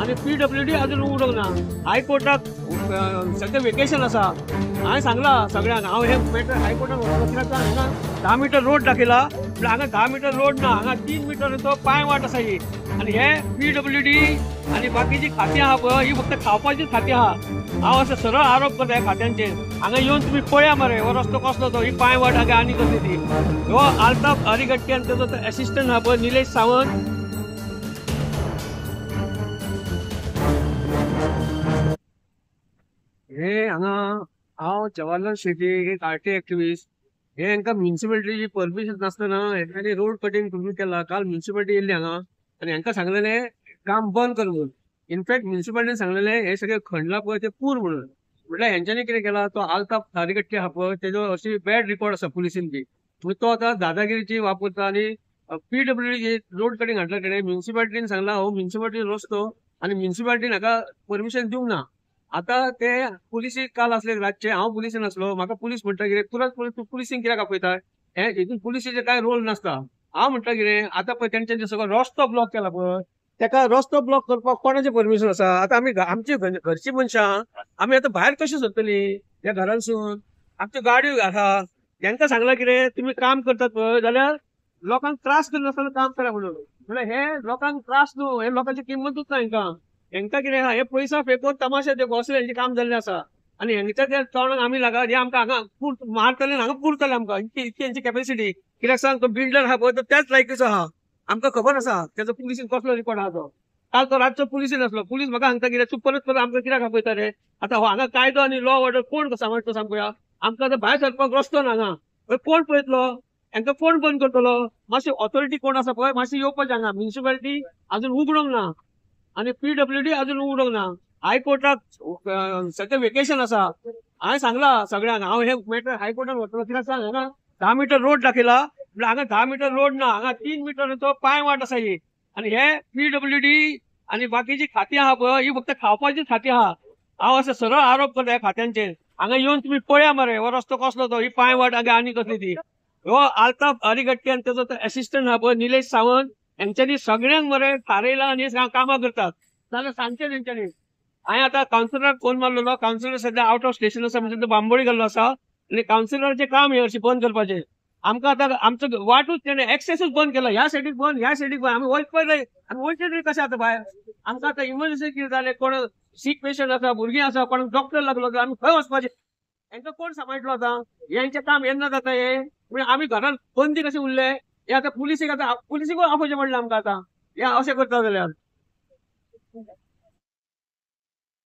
आणि PWD अजून उघडूंक ना. हायकोर्टाक सध्या वेकेशन आसा. हांवें सांगला सगळ्यांक हांव हे मॅटर हायकोर्टाक वतलो कित्याक हांगा 10 मीटर रोड दाखयला पूण हांगा 10 मीटर रोड ना, हांगा 3 मीटरचो पांय वाट आसा ही. आणि हे PWD आणि बाकीची खातीं आहा पळय ही फक्त खावपाचीच खातीं आहा. हांव असं सरळ आरोप करता ह्या खात्यांचेर. हांगा येवन तुम्ही पळया मरे हो रस्तो कसलो तो, ही पांय वाट हांगा आनी कसली ती. हो आल्ताफ अरिगट्टी आनी तेजो एसिस्टंट आहा पळय निलेश सावंत, हे हांगा हांव जवाहरलाल शेट्टी एक आरटी एक्टिविस्ट. हे हांकां म्युनिसिपालिटीची परमिशन नासतना हेंच्यांनी रोड कटिंग करून केला. काल म्युनिसिपालिटी येयल्ली हांगा आनी हांकां सांगलेलें काम बंद कर म्हणून. इनफॅक्ट म्युनिसिपालिटीन सांगलेलें हे सगळे खणला पळय ते पूर म्हणून. म्हटल्यार हेंच्यांनी कितें केला, तो आल्ताफ अरिगट्टी आहा पळय तेजो अशी बॅड रिकॉर्ड आसा पुलिसीन बी. तो आतां दादागिरीची वापरता आनी PWD रोड कटिंग हाडला तेणें. म्युनिसिपालिटीन सांगला हो म्युनिसिपालिटी रस्तो आनी म्युनिसिपालिटीन हाका परमिशन दिवंक ना. आता ते पुलिसी काल असले रातचे, हांव पुलिसीन आसलो, म्हाका पुलीस म्हणटा कितें तुरंत तूं पुलिसींक कित्याक आपयता, हे हितून पुलिसीचे काय रोल नासता. हांव म्हणटा कितें आता पळय तेंच्यांनी सगळो रस्तो ब्लॉक केला पळय, तेका रस्तो ब्लॉक करपाक कोणाचें परमिशन आसा. आतां आमी आमची घरची मनशां आमी आतां भायर कशी सरतलीं ह्या घरांसून. आमच्यो गाडयो आसा, तांकां सांगलां कितें तुमी काम करतात पळय जाल्यार लोकांक त्रास करनासतना काम करा म्हणून. म्हळ्यार हे लोकांक त्रास न्हू, हे लोकांची किंमतूच ना हांकां. हांकां कितें आहा, हे पयसा फेकोवन तमाशे ते असले हेंचें काम जाल्लें आसा. आनी हेंच्या त्या तोंडाक आमी लागा हे आमकां हांगा मारतले हांगा पुरतले आमकां इतकी हेंची कॅपॅसिटी. कित्याक सांग तो बिल्डर आहा पळय तो त्याच लायकीचो आहा, आमकां खबर आसा तेजो पुलिसीन कसलो रिकॉर्ड आहा तो. काल तो रातचो पुलिसीन आसलो, पुलीस म्हाका सांगता कितें तूं परत परत आमकां कित्याक आपयता रे. आतां हांगा कायदो आनी लॉ ऑर्डर कोण सांबाळटा सांग पळोवया. आमकां आतां भायर सरपाक रस्तो ना हांगा, कोण पळयतलो, हांकां कोण बंद करतलो. मातशी ऑथॉरिटी कोण आसा पळय मातशी येवपाचें हांगा. म्युनिसिपालिटी अजून उगडोंक ना आणि PWD अजून उघडोंक ना. हायकोर्टाक सध्या वेकेशन आसा. हांवें सांगला सगळ्यांक हांव हे मॅटर हायकोर्टान वतलो कित्याक सांग हांगा 10 मीटर रोड दाखयला पूण हांगा 10 मीटर रोड ना, हांगा 3 मीटरचो पांय वाट आसा ही. आणि हे PWD आणि बाकीची खातीं आहा पळय ही फक्त खावपाचीच खातीं आहा. हांव असं सरळ आरोप करता ह्या खात्यांचेर. हांगा येवन तुम्ही पळया मरे हो रस्तो कसलो तो, ही पांय वाट हांगा आनी कसली ती. हो आल्ताफ अरिगट्टी आनी तेजो एसिस्टंट आहा पळय निलेश सावंत, यांच्यानी सगळ्यांक मरे थारयला आणि कामां करतात. जाल्यार सांगचें तेंच्यांनी. हांवें आतां कावन्सिलराक फोन मारलेलो, कावन्सिलर सध्या आउट ऑफ स्टेशन आसा म्हणजे तो बांबोळी गेल्लो आसा आनी कावन्सिलराचें काम हे हरशीं बंद करपाचें. आमकां आतां आमचो वाटूच तेणें एक्सेसूच बंद केला. ह्या सायडीक बंद, ह्या सायडीक बंद. आमी वचपा जाय, आमी वयचे तरी कशें आतां भायर. आमकां आतां इमर्जन्सी कितें जालें, कोण सीक पेशंट आसा, भुरगीं आसा, कोणाक डॉक्टर लागलो जाल्यार आमी खंय वचपाचें. हांकां कोण सांबाळटलो आतां. हेंचें काम येन्ना जाता हे. म्हणजे आमी घरान बंदी कशें उरले. हे आतां पुलिसीक आपोवचें पडलें आमकां आतां हे अशें करता जाल्यार.